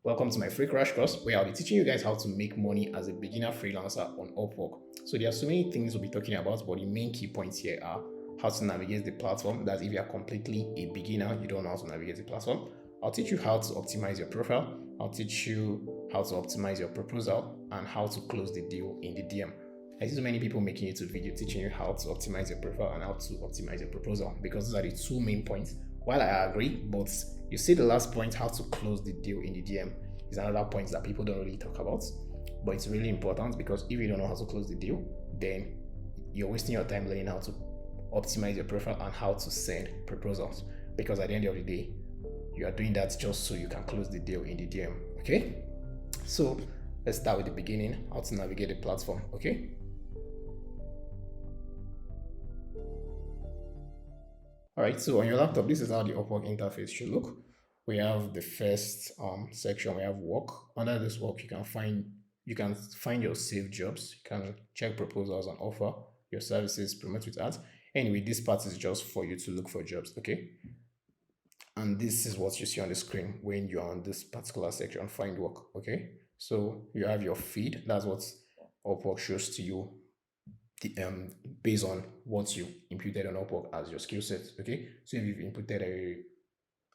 Welcome to my free crash course where I'll be teaching you guys how to make money as a beginner freelancer on Upwork. So there are so many things we'll be talking about, but the main key points here are how to navigate the platform. That's if you're completely a beginner, you don't know how to navigate the platform. I'll teach you how to optimize your profile. I'll teach you how to optimize your proposal and how to close the deal in the DM. I see so many people making YouTube video teaching you how to optimize your profile and how to optimize your proposal because those are the two main points. While I agree, but you see the last point, how to close the deal in the DM, is another point that people don't really talk about. But it's really important because if you don't know how to close the deal, then you're wasting your time learning how to optimize your profile and how to send proposals. Because at the end of the day, you are doing that just so you can close the deal in the DM. Okay? So let's start with the beginning, how to navigate the platform. Okay? All right, so on your laptop, this is how the Upwork interface should look. We have the first section. We have work. Under this work, you can find your saved jobs. You can check proposals and offer your services, promote with ads. Anyway, this part is just for you to look for jobs. Okay, and this is what you see on the screen when you are on this particular section. Find work. Okay, so you have your feed. That's what Upwork shows to you based on what you imputed on Upwork as your skill set. Okay, so if you've inputted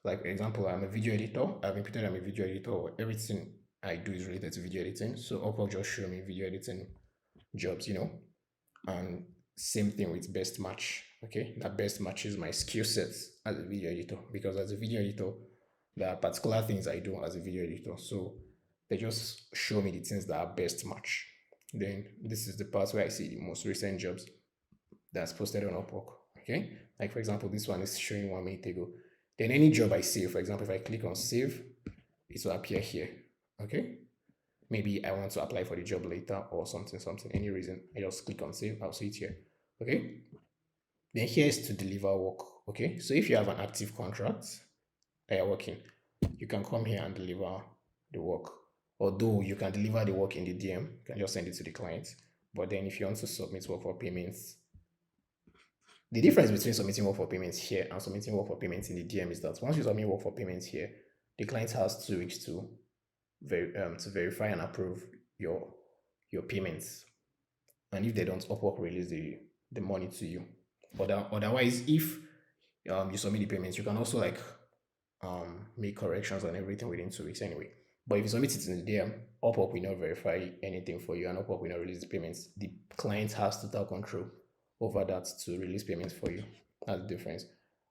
like for example, I'm a video editor. I've inputted I'm a video editor. Everything I do is related to video editing. So Upwork just show me video editing jobs, and same thing with best match. Okay, that best matches my skill sets as a video editor because as a video editor, there are particular things I do as a video editor. So they just show me the things that are best match. Then this is the part where I see the most recent jobs that's posted on Upwork. Okay, like for example, this one is showing 1 minute ago. Then any job I save, for example, if I click on save, it will appear here. Okay, maybe I want to apply for the job later or something, any reason. I just click on save, I'll see it here. Okay, then here is to deliver work. Okay, so if you have an active contract that you're working, you can come here and deliver the work. Although you can deliver the work in the DM, you can just send it to the client. But then if you want to submit work for payments, the difference between submitting work for payments here and submitting work for payments in the DM is that once you submit work for payments here, the client has 2 weeks to verify and approve your payments. And if they don't, Upwork release the money to you. But otherwise, if you submit the payments, you can also like make corrections and everything within 2 weeks anyway. But if you submit it in the DM, Upwork will not verify anything for you and Upwork will not release the payments. The client has total control over that to release payments for you. That's the difference.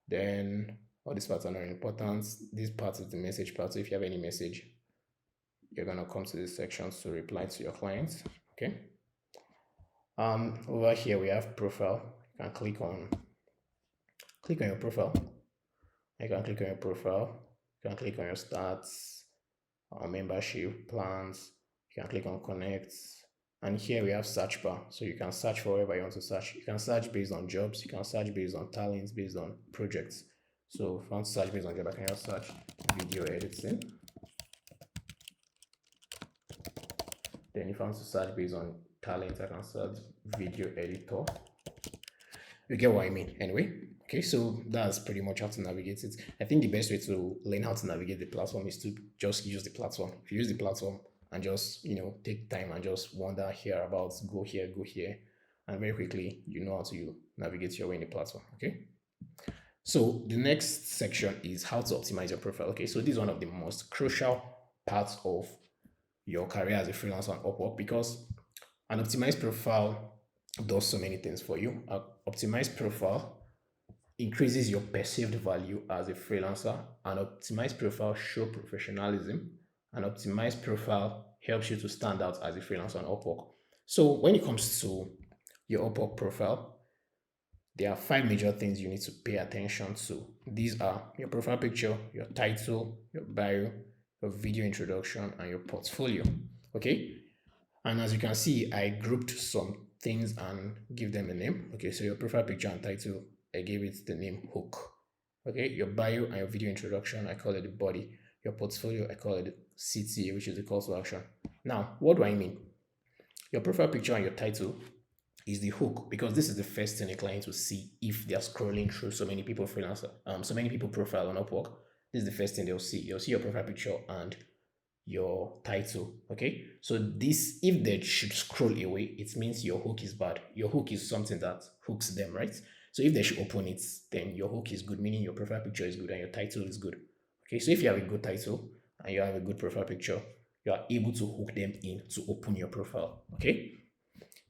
Then all these parts are not important. This part is the message part. So if you have any message, you're gonna come to this section to reply to your clients. Okay. Over here we have profile. You can click on your profile. You can click on your profile. You can click on your stats, membership plans. You can click on connect. And here we have search bar. So you can search for whatever you want to search. You can search based on jobs. You can search based on talents, based on projects. So if I want to search based on job, I can just search video editing. Then if I want to search based on talent, I can search video editor. You get what I mean? Anyway, okay, so that's pretty much how to navigate it. I think the best way to learn how to navigate the platform is to just use the platform. If you use the platform, and just take time and just wander here about, go here, and very quickly you know how to navigate your way in the platform. Okay, so the next section is how to optimize your profile. Okay, so this is one of the most crucial parts of your career as a freelancer on Upwork because an optimized profile does so many things for you. An optimized profile increases your perceived value as a freelancer. An optimized profile shows professionalism. An optimized profile helps you to stand out as a freelancer on Upwork. So when it comes to your Upwork profile, there are 5 major things you need to pay attention to. These are your profile picture, your title, your bio, your video introduction, and your portfolio. Okay? And as you can see, I grouped some things and give them a name. Okay, so your profile picture and title, I gave it the name hook. Okay, your bio and your video introduction, I call it the body. Your portfolio, I call it CTA, which is the call to action. Now, what do I mean? Your profile picture and your title is the hook because this is the first thing a client will see if they are scrolling through so many people freelancer, so many people profile on Upwork. This is the first thing they'll see. You'll see your profile picture and your title. Okay, so this, if they should scroll away, it means your hook is bad. Your hook is something that hooks them, right? So if they should open it, then your hook is good, meaning your profile picture is good and your title is good. Okay, so if you have a good title and you have a good profile picture, you are able to hook them in to open your profile. Okay,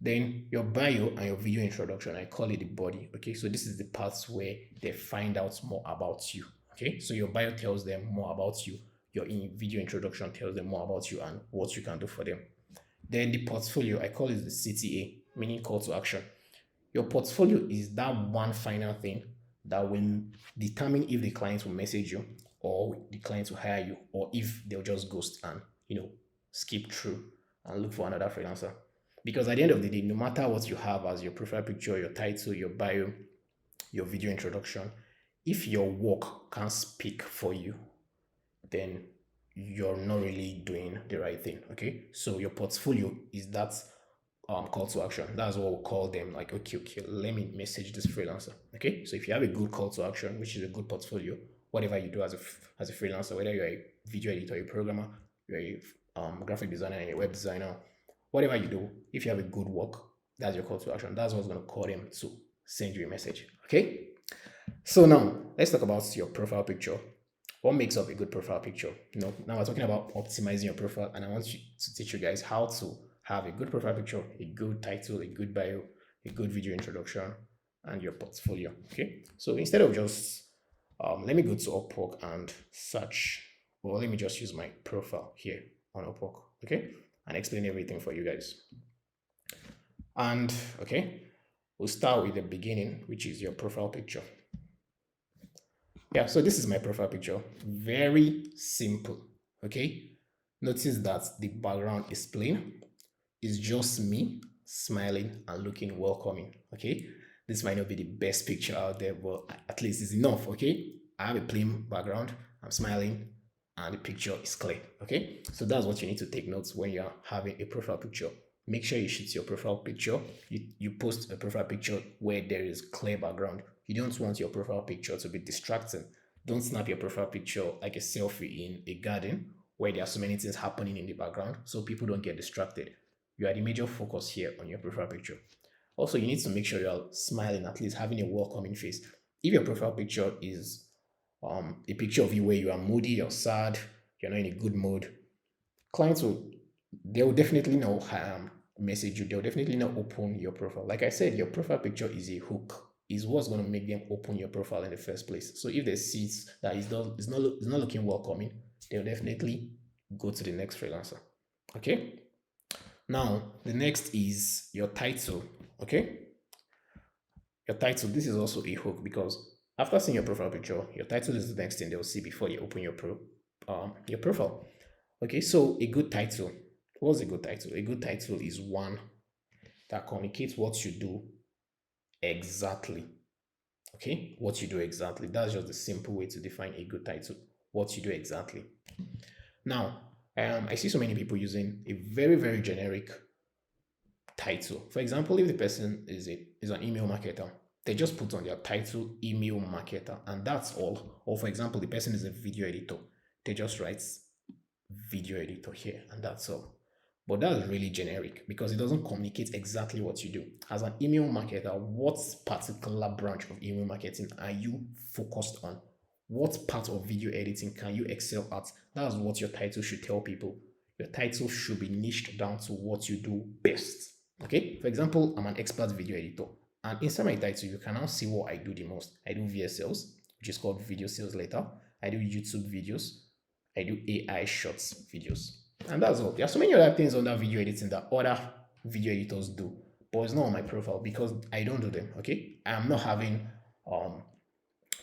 then your bio and your video introduction, I call it the body. Okay, so this is the parts where they find out more about you. Okay, so your bio tells them more about you. Your video introduction tells them more about you and what you can do for them. Then the portfolio, I call it the CTA, meaning call to action. Your portfolio is that one final thing that will determine if the client will message you or the client will hire you or if they'll just ghost and skip through and look for another freelancer. Because at the end of the day, no matter what you have as your profile picture, your title, your bio, your video introduction, if your work can't speak for you, then you're not really doing the right thing. Okay. So your portfolio is that call to action. That's what we'll call them. Like, okay, let me message this freelancer. Okay. So if you have a good call to action, which is a good portfolio, whatever you do as a freelancer, whether you're a video editor, a programmer, you're a graphic designer, a web designer, whatever you do, if you have a good work, that's your call to action. That's what's going to call them to send you a message. Okay. So now let's talk about your profile picture. What makes up a good profile picture? Now we're talking about optimizing your profile, and I want you to teach you guys how to have a good profile picture, a good title, a good bio, a good video introduction, and your portfolio. Okay. So instead of just let me go to Upwork and search, or let me just use my profile here on Upwork. Okay, and explain everything for you guys. And okay, we'll start with the beginning, which is your profile picture. Yeah, so this is my profile picture. Very simple. Okay. Notice that the background is plain. It's just me smiling and looking welcoming. Okay. This might not be the best picture out there, but at least it's enough. Okay. I have a plain background. I'm smiling and the picture is clear. Okay. So that's what you need to take notes when you're having a profile picture. Make sure you shoot your profile picture. You post a profile picture where there is clear background. You don't want your profile picture to be distracting. Don't snap your profile picture like a selfie in a garden where there are so many things happening in the background so people don't get distracted. You are the major focus here on your profile picture. Also, you need to make sure you are smiling, at least having a welcoming face. If your profile picture is a picture of you where you are moody, you're sad, you're not in a good mood, clients will they will definitely know message you. They'll definitely not open your profile. Like I said, your profile picture is a hook. Is what's going to make them open your profile in the first place. So if they see that it's not looking welcoming, they'll definitely go to the next freelancer. Okay. Now the next is your title. Okay. Your title. This is also a hook because after seeing your profile picture, your title is the next thing they'll see before they open your profile. Okay, so a good title. What's a good title? A good title is one that communicates what you do exactly. Okay, what you do exactly. That's just the simple way to define a good title. What you do exactly. Now, I see so many people using a very, very generic title. For example, if the person is an email marketer, they just put on their title email marketer, and that's all. Or for example, the person is a video editor, they just write video editor here, and that's all. But that's really generic because it doesn't communicate exactly what you do. As an email marketer, what particular branch of email marketing are you focused on? What part of video editing can you excel at? That's what your title should tell people. Your title should be niched down to what you do best. Okay, for example, I'm an expert video editor, and inside my title, you can now see what I do the most. I do VSLs, which is called video sales letter. I do YouTube videos. I do AI shorts videos. And that's all. There are so many other things under video editing that other video editors do, but it's not on my profile because I don't do them. Okay, I'm not having um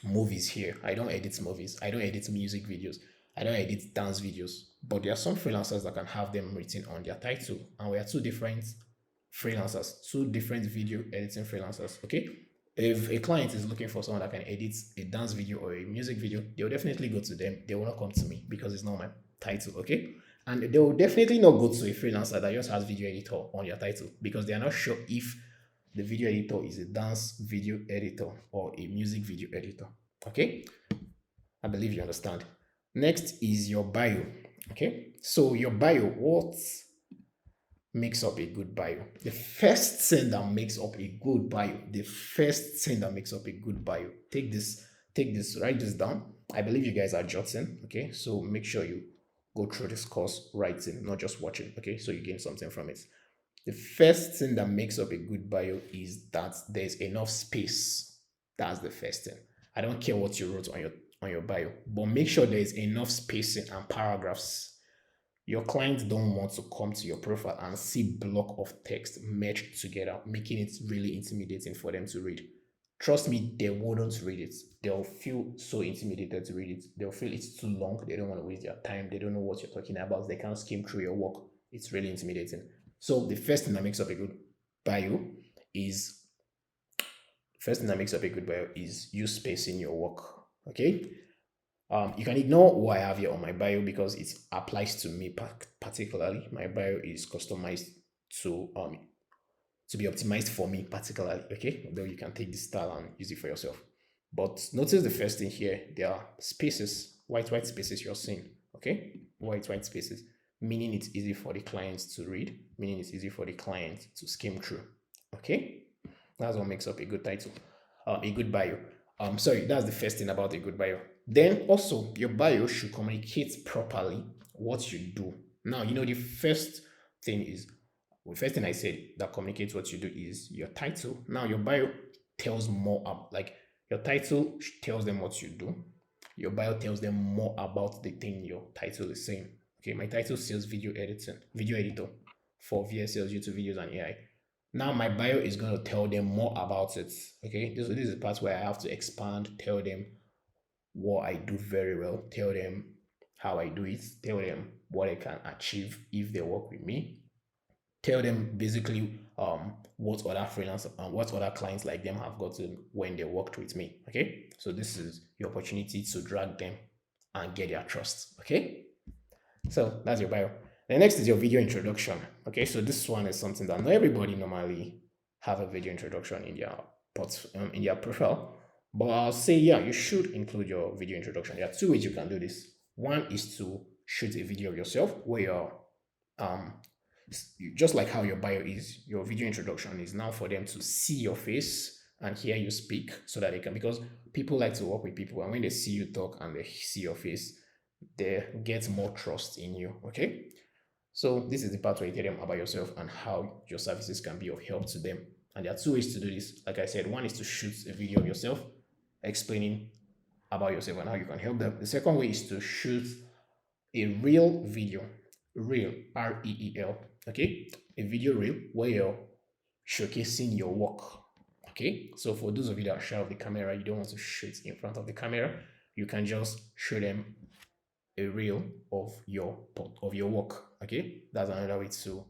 movies here. I don't edit movies. I don't edit music videos. I don't edit dance videos. But there are some freelancers that can have them written on their title, and we are two different freelancers, two different video editing freelancers. Okay, if a client is looking for someone that can edit a dance video or a music video, they'll definitely go to them. They will not come to me because it's not my title. Okay, and they will definitely not go to a freelancer that just has video editor on your title because they are not sure if the video editor is a dance video editor or a music video editor. Okay, I believe you understand. Next is your bio. Okay, so your bio, what makes up a good bio? The first thing that makes up a good bio, the first thing that makes up a good bio. Take this, write this down. I believe you guys are jotting. Okay, so make sure you go through this course writing, not just watching. Okay, so you gain something from it. The first thing that makes up a good bio is that there's enough space. That's the first thing. I don't care what you wrote on your bio, but make sure there is enough spacing and paragraphs. Your clients don't want to come to your profile and see block of text merged together, making it really intimidating for them to read. Trust me, they wouldn't read it. They'll feel so intimidated to read it. They'll feel it's too long. They don't want to waste their time. They don't know what you're talking about. They can't skim through your work. It's really intimidating. So the first thing that makes up a good bio is first thing that makes up a good bio is you spacing your work. Okay. You can ignore what I have here on my bio because it applies to me particularly. My bio is customized to um to be optimized for me particularly. Okay, though you can take this style and use it for yourself. But notice the first thing here: there are spaces, white spaces you're seeing. Okay, white spaces, meaning it's easy for the clients to read, meaning it's easy for the client to skim through. Okay, that's what makes up a good title, a good bio. Sorry, that's the first thing about a good bio. Then also, your bio should communicate properly what you do. Now, the thing is, the first thing I said that communicates what you do is your title. Now, your bio tells more like your title tells them what you do. Your bio tells them more about the thing your title is saying. Okay, my title says video editor for VSLs, YouTube videos, and AI. Now my bio is going to tell them more about it. Okay, this is the part where I have to expand, tell them what I do very well, tell them how I do it, tell them what I can achieve if they work with me, tell them basically what other clients like them have gotten when they worked with me. Okay, so this is your opportunity to drag them and get their trust. Okay, so that's your bio. The next is your video introduction. Okay, so this one is something that not everybody normally have a video introduction in their in their profile. But I'll say, yeah, you should include your video introduction. There are two ways you can do this. One is to shoot a video of yourself where you're um just like how your bio is, your video introduction is now for them to see your face and hear you speak so that they can, because people like to work with people, and when they see you talk and they see your face, they get more trust in you. Okay, so this is the part where you tell them about yourself and how your services can be of help to them. And there are two ways to do this. Like I said, one is to shoot a video of yourself explaining about yourself and how you can help them. The second way is to shoot a real video, real, REEL, okay? A video reel where you're showcasing your work, okay? So for those of you that are shy of the camera, you don't want to shoot in front of the camera, you can just show them a reel of your work, okay? That's another way to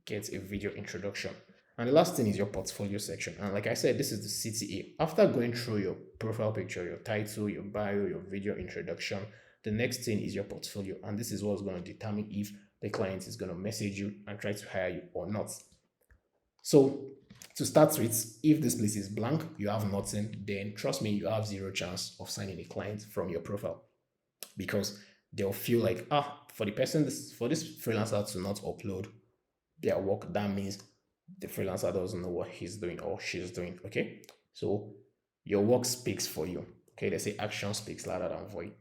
get a video introduction. And the last thing is your portfolio section. And like I said, this is the CTA. After going through your profile picture, your title, your bio, your video introduction, the next thing is your portfolio. And this is what's going to determine if the client is going to message you and try to hire you or not. So to start with, if this place is blank, you have nothing, then trust me, you have zero chance of signing a client from your profile, because they'll feel like, for for this freelancer to not upload their work, that means the freelancer doesn't know what he's doing or she's doing. Okay, so your work speaks for you. Okay, they say action speaks louder than voice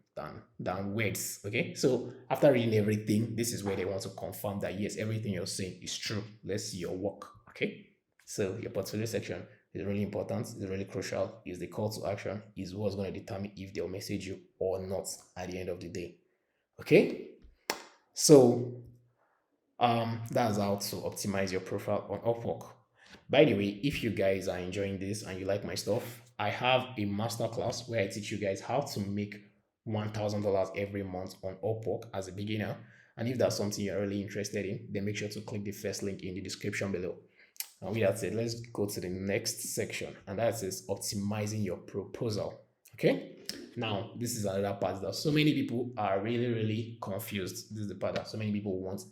than words. Okay, so after reading everything, this is where they want to confirm that yes, everything you're saying is true. Let's see your work. Okay, so your portfolio section is really important. It's really crucial. Is the call to action, is what's going to determine if they'll message you or not at the end of the day. Okay, so that's how to optimize your profile on Upwork. By the way, if you guys are enjoying this and you like my stuff, I have a masterclass where I teach you guys how to make $1,000 every month on Upwork as a beginner. And if that's something you're really interested in, then make sure to click the first link in the description below. And with that said, let's go to the next section, and that is optimizing your proposal. Okay, now this is another part that so many people are really confused. This is the part that so many people want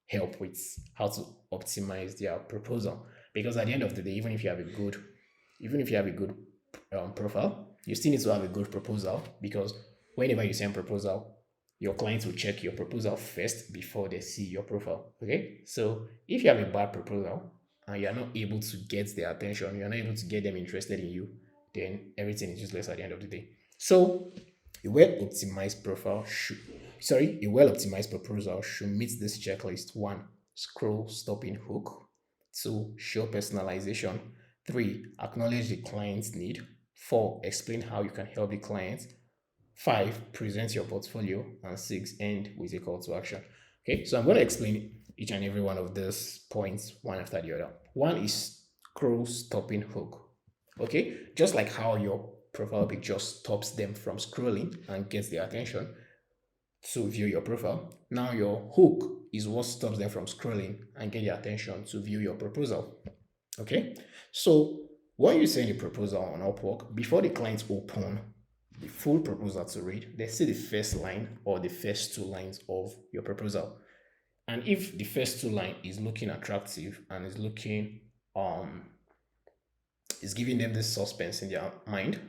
help with, how to optimize their proposal. Because at the end of the day, even if you have a good profile, you still need to have a good proposal, because whenever you send proposal, your clients will check your proposal first before they see your profile. Okay. So if you have a bad proposal and you're not able to get their attention, you're not able to get them interested in you, then everything is useless at the end of the day. So a well optimized profile should a well optimized proposal should meet this checklist. One, scroll stopping hook. Two, show personalization. Three, acknowledge the client's need. Four, explain how you can help the client. Five, present your portfolio. And six, end with a call to action. Okay, so I'm going to explain each and every one of these points one after the other. One is scroll stopping hook. Okay, just like how your profile picture stops them from scrolling and gets their attention to view your profile. Now your hook is what stops them from scrolling and get their attention to view your proposal. Okay, so when you send a proposal on Upwork, before the clients open the full proposal to read, they see the first line or the first two lines of your proposal. And if the first two line is looking attractive and is looking is giving them this suspense in their mind,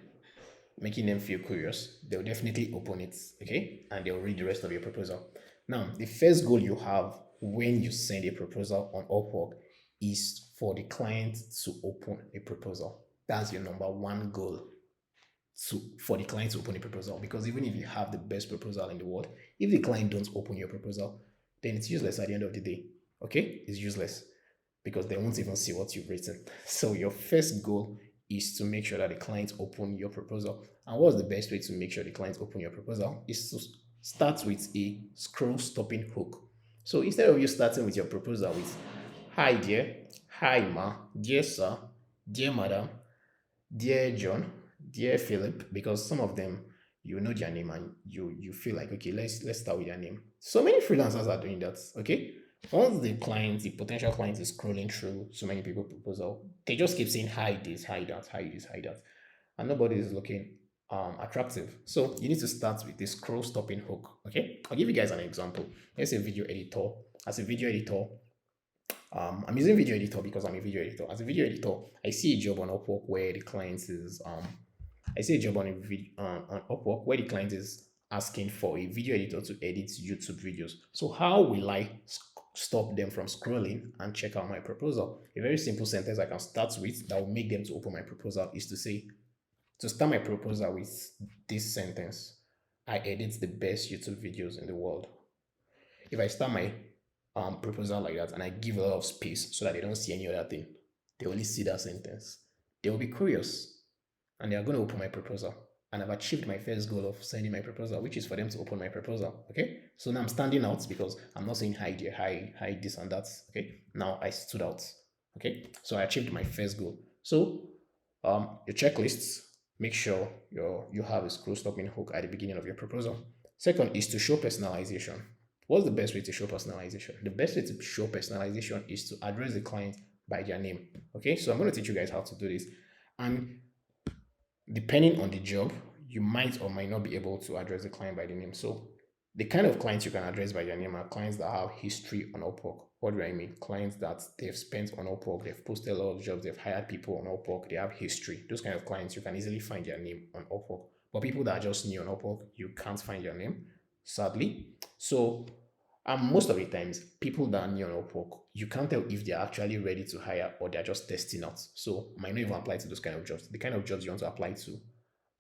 making them feel curious, they'll definitely open it, okay? And they'll read the rest of your proposal. Now, the first goal you have when you send a proposal on Upwork is for the client to open a proposal. That's your number one goal for the client to open a proposal. Because even if you have the best proposal in the world, if the client don't open your proposal, then it's useless at the end of the day. Okay? It's useless because they won't even see what you've written. So your first goal is to make sure that the clients open your proposal. And what's the best way to make sure the clients open your proposal is to start with a scroll stopping hook. So instead of you starting with your proposal with hi dear, hi ma, dear sir, dear madam, dear John, dear Philip, because some of them you know their name and you feel like okay, let's start with their name. So many freelancers are doing that. Okay, once the potential client is scrolling through so many people proposal, they just keep saying hi this, hi that, hi this, hi that, and nobody is looking attractive. So you need to start with this scroll stopping hook. Okay, I'll give you guys an example. Let's say video editor. As a video editor, I'm using video editor because I'm a video editor. As a video editor, I see a job on Upwork where the client is I see a job on Upwork where the client is asking for a video editor to edit YouTube videos. So how will I stop them from scrolling and check out my proposal? A very simple sentence I can start with that will make them to open my proposal is to say, to start my proposal with this sentence: I edit the best YouTube videos in the world. If I start my proposal like that and I give a lot of space so that they don't see any other thing, they only see that sentence. They will be curious and they are going to open my proposal. And I've achieved my first goal of sending my proposal, which is for them to open my proposal. Okay. So now I'm standing out because I'm not saying hi dear, hi this and that. Okay. Now I stood out. Okay. So I achieved my first goal. So your checklists, make sure you have a scroll stopping hook at the beginning of your proposal. Second is to show personalization. What's the best way to show personalization? The best way to show personalization is to address the client by their name. Okay, so I'm going to teach you guys how to do this. And depending on the job, you might or might not be able to address the client by the name. So the kind of clients you can address by their name are clients that have history on Upwork. What do I mean? Clients that they've spent on Upwork, they've posted a lot of jobs, they've hired people on Upwork, they have history. Those kind of clients, you can easily find their name on Upwork. But people that are just new on Upwork, you can't find their name, sadly. So most of the times, people that are new on Upwork, you can't tell if they're actually ready to hire or they're just testing out. So might not even apply to those kind of jobs. The kind of jobs you want to apply to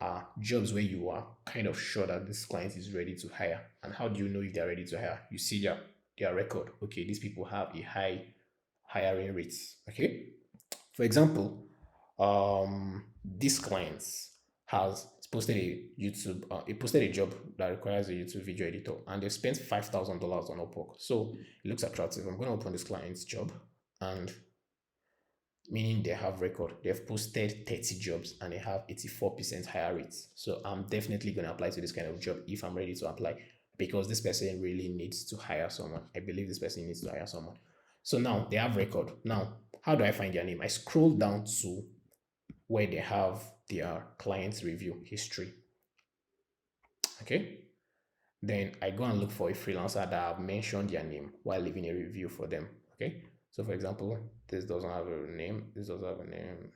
are jobs where you are kind of sure that this client is ready to hire. And how do you know if they're ready to hire? You see their record. Okay, these people have a high hiring rates. Okay. For example, this client has posted a YouTube, he posted a job that requires a YouTube video editor, and they spent $5,000 on Upwork. So it looks attractive. I'm going to open this client's job, and meaning they have record. They've posted 30 jobs and they have 84% higher rates. So I'm definitely going to apply to this kind of job if I'm ready to apply because this person really needs to hire someone. I believe this person needs to hire someone. So now they have record. Now, how do I find their name? I scroll down to where they have their client's review history. Okay. Then I go and look for a freelancer that have mentioned their name while leaving a review for them. Okay. So for example, this doesn't have a name. This doesn't have a name.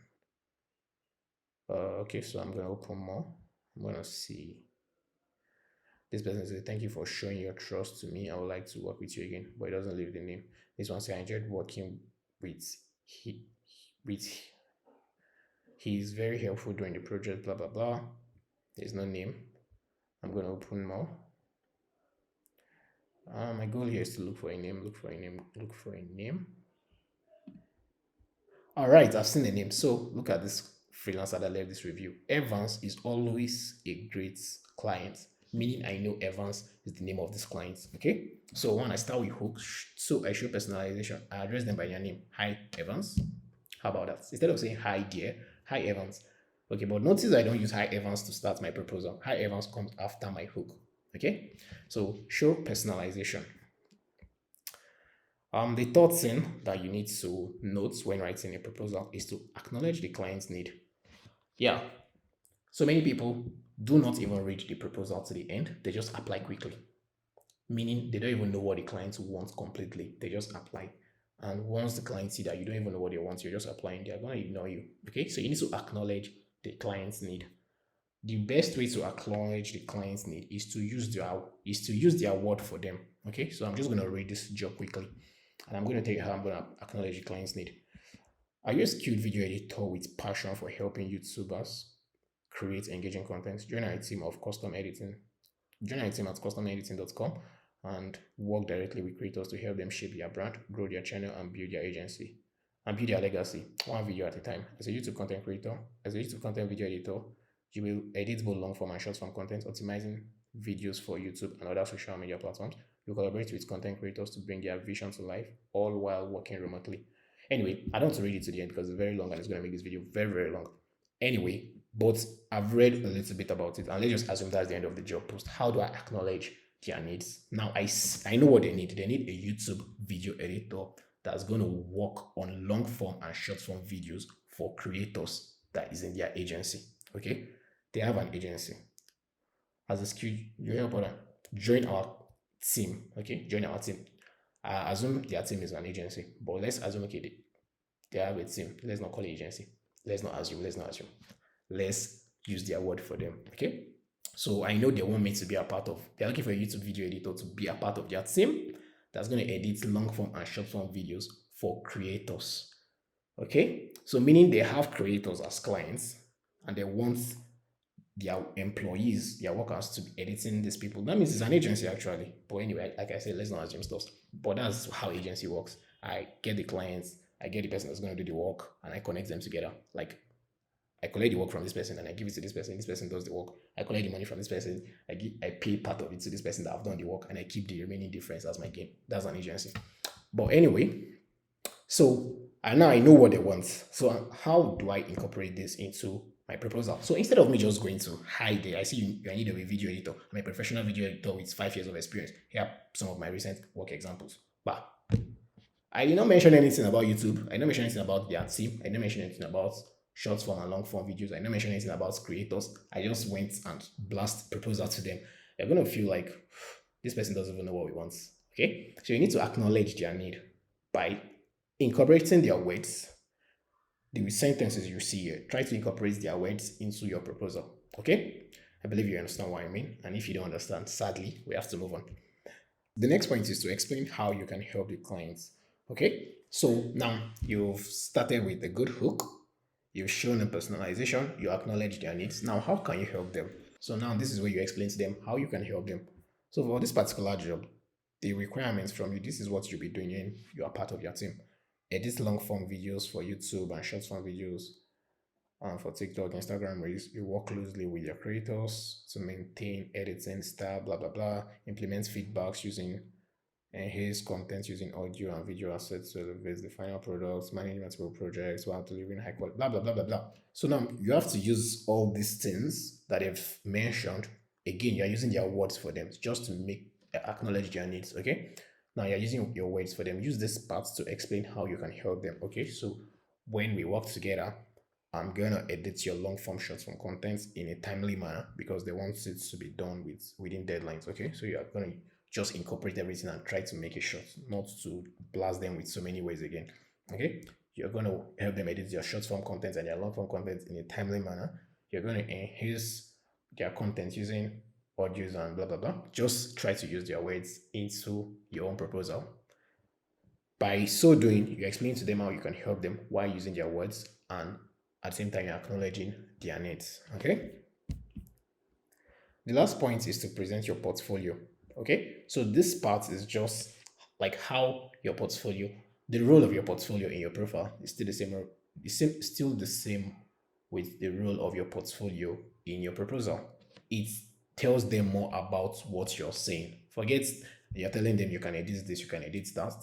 Okay, so I'm gonna open more. I'm gonna see. This person says, "Thank you for showing your trust to me. I would like to work with you again," but it doesn't leave the name. This one says, "I enjoyed working with he with he's very helpful during the project, blah blah blah." There's no name. I'm gonna open more. My goal here is to look for a name, look for a name, look for a name. All right, I've seen the name. So look at this freelancer that left this review. Evans is always a great client, meaning I know Evans is the name of this client. Okay. So when I start with hooks, so I show personalization, I address them by their name. Hi, Evans. How about that? Instead of saying hi, dear, hi, Evans. Okay, but notice I don't use hi, Evans to start my proposal. Hi, Evans comes after my hook. Okay. So show personalization. The third thing that you need to note when writing a proposal is to acknowledge the client's need. Yeah, so many people do not even read the proposal to the end, they just apply quickly, meaning they don't even know what the client wants completely, they just apply. And once the client see that you don't even know what they want, you're just applying, they're going to ignore you. Okay, so you need to acknowledge the client's need. The best way to acknowledge the client's need is to use their word for them. Okay, so I'm just going to read this job quickly, and I'm going to tell you how I'm going to acknowledge the client's need. Are you a skilled video editor with passion for helping YouTubers create engaging content? Join our team of custom editing. Join our team at customediting.com and work directly with creators to help them shape their brand, grow their channel, and build their agency and build their legacy, one video at a time. As a YouTube content video editor, you will edit both long form and short form content, optimizing videos for YouTube and other social media platforms. You collaborate with content creators to bring their vision to life, all while working remotely. Anyway, I don't want to read it to the end because it's very long and it's going to make this video very, very long. Anyway, but I've read a little bit about it, and let's just assume that's the end of the job post. How do I acknowledge their needs? Now, I know what they need. They need a YouTube video editor that's going to work on long form and short form videos for creators that is in their agency. Okay, they have an agency. As a skill, you help other join our team. Okay, join our team. Assume their team is an agency, but let's assume okay they have a team. Let's not call it agency. Let's not assume. Let's use their word for them. Okay. So I know they want me to be a part of. They're looking for a YouTube video editor to be a part of their team that's going to edit long form and short form videos for creators. Okay. So meaning they have creators as clients and they want their employees, their workers to be editing these people. That means it's an agency actually. But anyway, like I said, let's not assume stuff. But that's how agency works. I get the clients, I get the person that's going to do the work, and I connect them together. Like I collect the work from this person and I give it to this person. This person does the work. I collect the money from this person. I pay part of it to this person that I've done the work, and I keep the remaining difference as my gain. That's an agency. But anyway, so and now I know what they want. So how do I incorporate this into my proposal? So instead of me just going to hi there, I see I need a video editor. I'm a professional video editor with 5 years of experience. Here are some of my recent work examples. But I did not mention anything about YouTube. I did not mention anything about their team. I did not mention anything about short form and long form videos. I did not mention anything about creators. I just went and blast proposal to them. They're gonna feel like this person doesn't even know what we want. Okay, so you need to acknowledge their need by incorporating their words. The sentences you see here, try to incorporate their words into your proposal. Okay, I believe you understand what I mean. And if you don't understand, sadly, we have to move on. The next point is to explain how you can help the clients. Okay, so now you've started with a good hook, you've shown a personalization, you acknowledge their needs. Now, how can you help them? So now this is where you explain to them how you can help them. So for this particular job, the requirements from you, this is what you'll be doing when you are part of your team. Edit long form videos for YouTube and short form videos for TikTok, Instagram Reels. You work closely with your creators to maintain editing style, blah blah blah. Implement feedbacks using enhance content using audio and video assets to elevate the final products, manage multiple projects while delivering high quality, blah blah blah blah blah. So now you have to use all these things that I've mentioned. Again, you're using their words for them just to make acknowledge their needs. Okay. Now you're using your words for them. Use this part to explain how you can help them. Okay. So when we work together, I'm gonna edit your long form short form content in a timely manner because they want it to be done within deadlines. Okay, so you are gonna just incorporate everything and try to make it short, not to blast them with so many ways again. Okay, you're gonna help them edit their short form content and their long form content in a timely manner. You're gonna enhance their content using audios and blah blah blah. Just try to use their words into your own proposal. By so doing, you explain to them how you can help them while using their words, and at the same time you're acknowledging their needs. Okay. The last point is to present your portfolio. Okay. So this part is just like how your portfolio, the role of your portfolio in your profile is still the same. Still the same with the role of your portfolio in your proposal. It tells them more about what you're saying. Forget you're telling them you can edit this, you can edit that.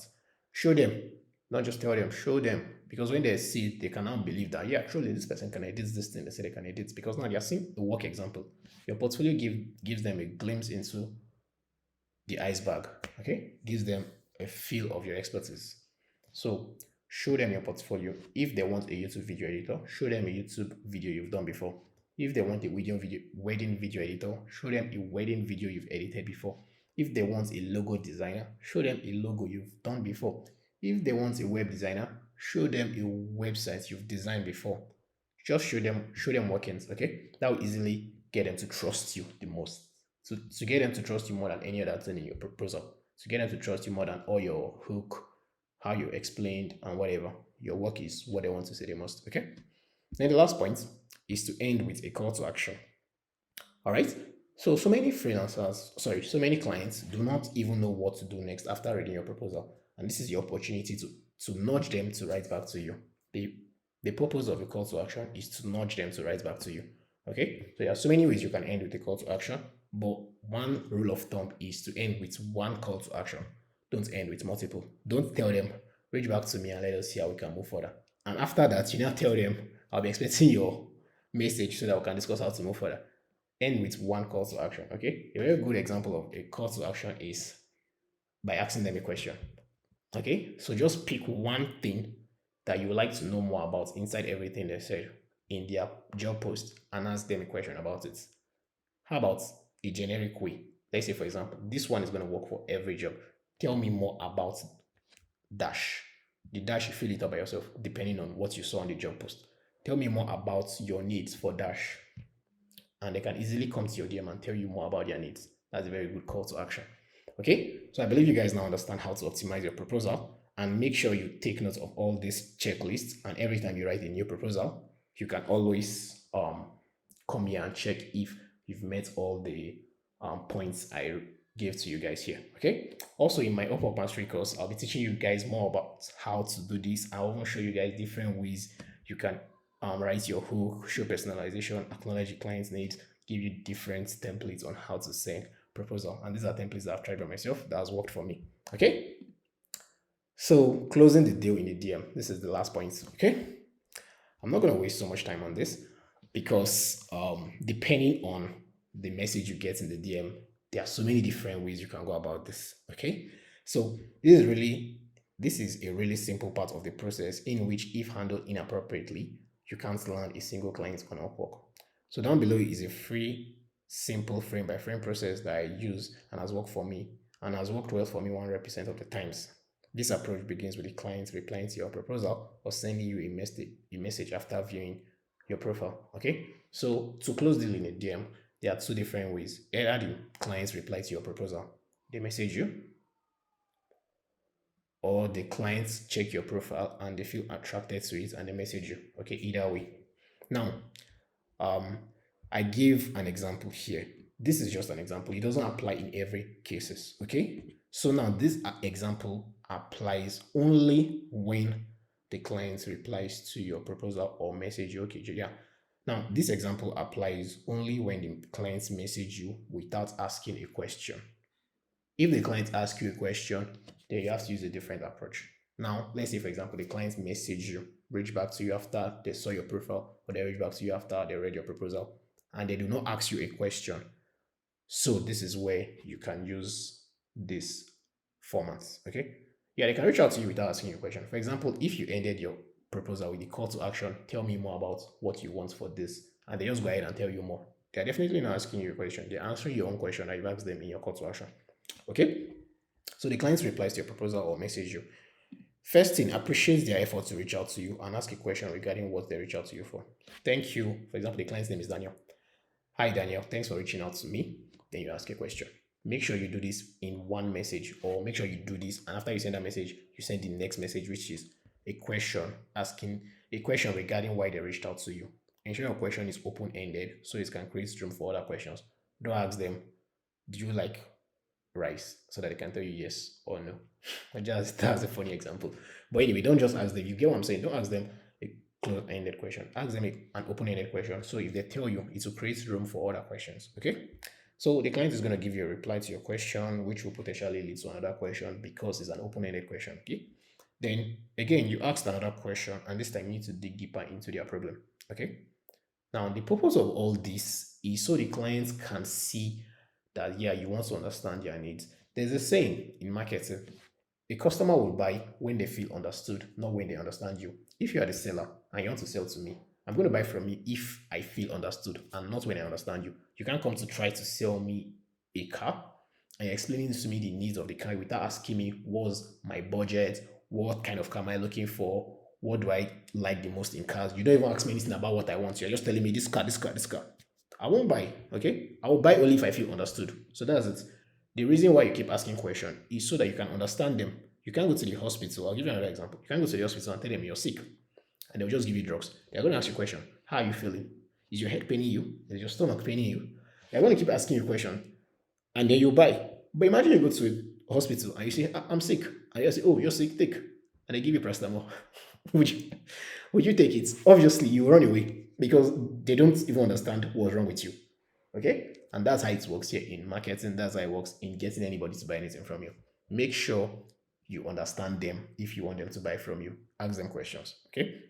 Show them, not just tell them, show them. Because when they see it, they can now believe that, yeah, truly this person can edit this thing. They say they can edit because now they're seeing the work example. Your portfolio gives them a glimpse into the iceberg, okay? Gives them a feel of your expertise. So show them your portfolio. If they want a YouTube video editor, show them a YouTube video you've done before. If they want a wedding video editor, show them a wedding video you've edited before. If they want a logo designer, show them a logo you've done before. If they want a web designer, show them a website you've designed before. Just show them workings, okay? That will easily get them to trust you the most. To get them to trust you more than any other thing in your proposal. To get them to trust you more than all your hook, how you explained, and whatever. Your work is what they want to say the most, okay? Then the last point is to end with a call to action. All right. So many freelancers, sorry, so many clients do not even know what to do next after reading your proposal. And this is your opportunity to nudge them to write back to you. The, the purpose of a call to action is to nudge them to write back to you. Okay. So there are so many ways you can end with a call to action, but one rule of thumb is to end with one call to action. Don't end with multiple. Don't tell them, reach back to me and let us see how we can move further. And after that, you now tell them, I'll be expecting your message so that we can discuss how to move further. End with one call to action. Okay. A very good example of a call to action is by asking them a question. Okay. So just pick one thing that you would like to know more about inside everything they said in their job post and ask them a question about it. How about a generic way? Let's say, for example, this one is going to work for every job. Tell me more about dash. The dash, you fill it up by yourself depending on what you saw on the job post. Tell me more about your needs for dash. And they can easily come to your DM and tell you more about their needs. That's a very good call to action. Okay, so I believe you guys now understand how to optimize your proposal, and make sure you take note of all these checklists. And every time you write a new proposal, you can always come here and check if you've met all the points I gave to you guys here. Okay. Also, in my Upwork Mastery course, I'll be teaching you guys more about how to do this. I'll even show you guys different ways you can write your hook, show personalization, acknowledge your client's needs, give you different templates on how to send proposal. And these are templates that I've tried by myself that has worked for me. Okay. So closing the deal in the DM. This is the last point. Okay. I'm not going to waste so much time on this because depending on the message you get in the DM, there are so many different ways you can go about this. Okay. So this is a really simple part of the process in which, if handled inappropriately, you can't land a single client on Upwork. So down below is a free, simple frame by frame process that I use and has worked for me and has worked well for me 100% of the times. This approach begins with the client replying to your proposal or sending you a message after viewing your profile. Okay. So to close deal in a DM, there are two different ways. Either the clients reply to your proposal, they message you, or the clients check your profile and they feel attracted to it and they message you. Okay, either way. Now, I give an example here. This is just an example. It doesn't apply in every cases. Okay. So now this example applies only when the client replies to your proposal or message you. Okay, yeah. Now this example applies only when the clients message you without asking a question. If the client asks you a question, then you have to use a different approach. Now, let's say, for example, the client message you, reach back to you after they saw your profile, or they reach back to you after they read your proposal, and they do not ask you a question. So this is where you can use this format. Okay. Yeah, they can reach out to you without asking you a question. For example, if you ended your proposal with a call to action, tell me more about what you want for this, and they just go ahead and tell you more. They're definitely not asking you a question. They're answering your own question that you've asked them in your call to action. Okay. So the client replies to your proposal or message you. First thing, appreciates their effort to reach out to you and ask a question regarding what they reach out to you for. Thank you. For example, the client's name is Daniel. Hi, Daniel. Thanks for reaching out to me. then you ask a question. Make sure you do this in one message, or make sure you do this, and after you send that message, you send the next message, which is a question, asking a question regarding why they reached out to you. Ensure your question is open ended so it can create room for other questions. Don't ask them, do you like rice, so that they can tell you yes or no. Just that's a funny example. But anyway, don't just ask them. You get what I'm saying? Don't ask them a closed-ended question. Ask them an open-ended question. So if they tell you, it will create room for other questions. Okay. So the client is going to give you a reply to your question, which will potentially lead to another question because it's an open-ended question. Okay. Then again, you asked another question, and this time you need to dig deeper into their problem. Okay. Now, the purpose of all this is so the clients can see that, yeah, you want to understand their needs. There's a saying in marketing, a customer will buy when they feel understood, not when they understand you. If you are the seller and you want to sell to me, I'm going to buy from you if I feel understood and not when I understand you. You can't come to try to sell me a car and you're explaining to me the needs of the car without asking me what's my budget, what kind of car am I looking for, what do I like the most in cars. You don't even ask me anything about what I want. You're just telling me this car, this car, this car. I won't buy. Okay, I will buy only if I feel understood. So that's it. The reason why you keep asking questions is so that you can understand them. You can't go to the hospital. I'll give you another example. You can't go to the hospital and tell them you're sick and they'll just give you drugs. They're going to ask you a question. How are you feeling? Is your head paining you? Is your stomach paining you? They're going to keep asking you a question and then you buy. But imagine you go to a hospital and you say, I'm sick. And you say, oh, you're sick, take. And they give you paracetamol. would, you, would you take it? Obviously, you run away because they don't even understand what's wrong with you. Okay? And that's how it works here in marketing. That's how it works in getting anybody to buy anything from you. Make sure you understand them if you want them to buy from you. Ask them questions. Okay?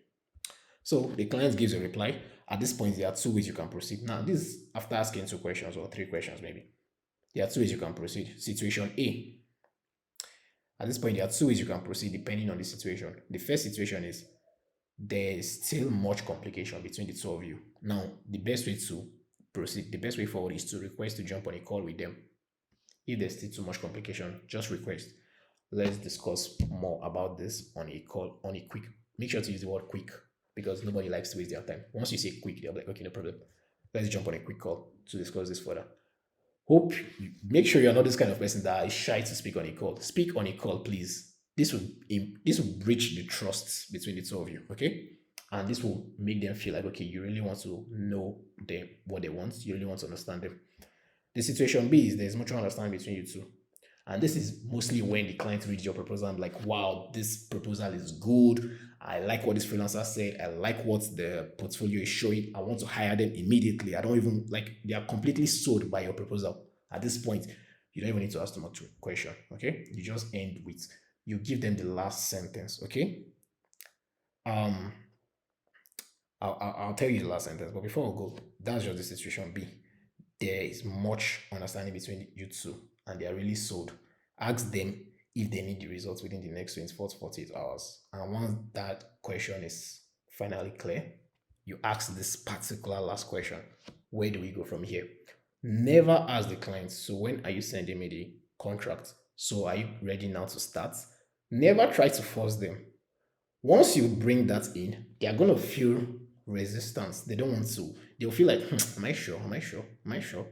So the client gives a reply. At this point, there are two ways you can proceed. Now, this is after asking two questions or three questions, maybe. There are two ways you can proceed. Situation A. At this point, there are two ways you can proceed depending on the situation. The first situation is there is still much complication between the two of you. Now, the best way to proceed, the best way forward is to request to jump on a call with them. If there's still too much complication, just request. Let's discuss more about this on a call, on a quick. Make sure to use the word quick because nobody likes to waste their time. Once you say quick, they'll be like, okay, no problem. Let's jump on a quick call to discuss this further. Hope you make sure you're not this kind of person that is shy to speak on a call. Speak on a call, please. This will breach the trust between the two of you, okay? And this will make them feel like, okay, you really want to know them what they want. You really want to understand them. The situation B is there's mutual understanding between you two. And this is mostly when the client reads your proposal and like, wow, this proposal is good. I like what this freelancer said. I like what the portfolio is showing. I want to hire them immediately. I don't even like they are completely sold by your proposal. At this point, you don't even need to ask them a question. Okay. You just end with you give them the last sentence. Okay. Um I'll tell you the last sentence, but before I go, that's just the situation B. There is much understanding between you two, and they are really sold. Ask them if they need the results within the next 24 to 48 hours. And once that question is finally clear, you ask this particular last question. Where do we go from here? Never ask the client, so when are you sending me the contract? So are you ready now to start? Never try to force them. Once you bring that in, they are going to feel resistance. They don't want to. They'll feel like, am I sure? Am I sure? Am I sure?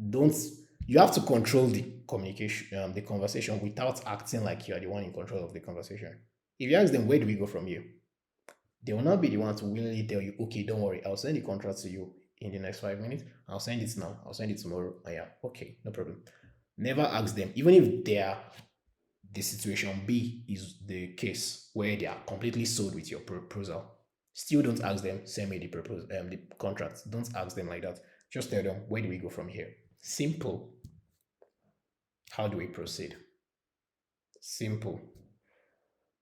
Don't you have to control the communication, the conversation without acting like you are the one in control of the conversation. If you ask them, where do we go from here? They will not be the one to willingly tell you, okay, don't worry, I'll send the contract to you in the next 5 minutes. I'll send it now. I'll send it tomorrow. Oh, yeah, okay, no problem. Never ask them, even if they are the situation B is the case where they are completely sold with your proposal. Still don't ask them, send me the contract. Don't ask them like that. Just tell them, where do we go from here? Simple. How do we proceed? Simple.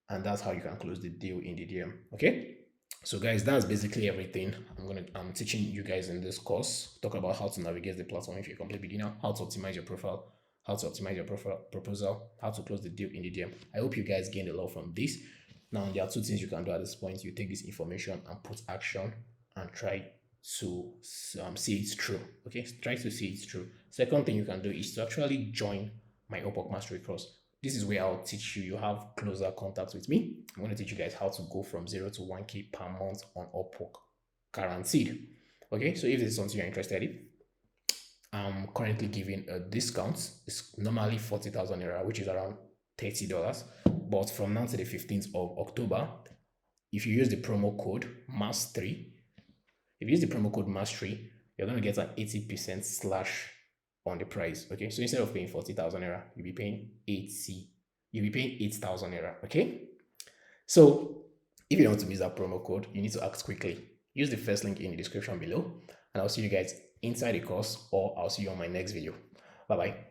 And that's how you can close the deal in the DM. Okay? So guys, that's basically everything. I'm teaching you guys in this course. Talk about how to navigate the platform if you're a complete beginner, how to optimize your profile, how to optimize your profile proposal, how to close the deal in the DM. I hope you guys gained a lot from this. Now there are two things you can do at this point. You take this information and put action and try to see it through. Okay, try to see it through. Second thing you can do is to actually join my Upwork Mastery course. This is where I'll teach you. You have closer contact with me. I'm going to teach you guys how to go from 0 to 1K per month on Upwork, guaranteed. Okay, so if this is something you're interested in, I'm currently giving a discount. It's normally 40,000 naira, which is around $30. But from now to the 15th of October, if you use the promo code MAS3, if you use the promo code MAS3, you're going to get an 80% slash on the price. Okay. So instead of paying 40,000 naira, you'll be paying 80, you'll be paying 8,000 naira. Okay. So if you don't want to miss that promo code, you need to act quickly. Use the first link in the description below, and I'll see you guys inside the course, or I'll see you on my next video. Bye bye.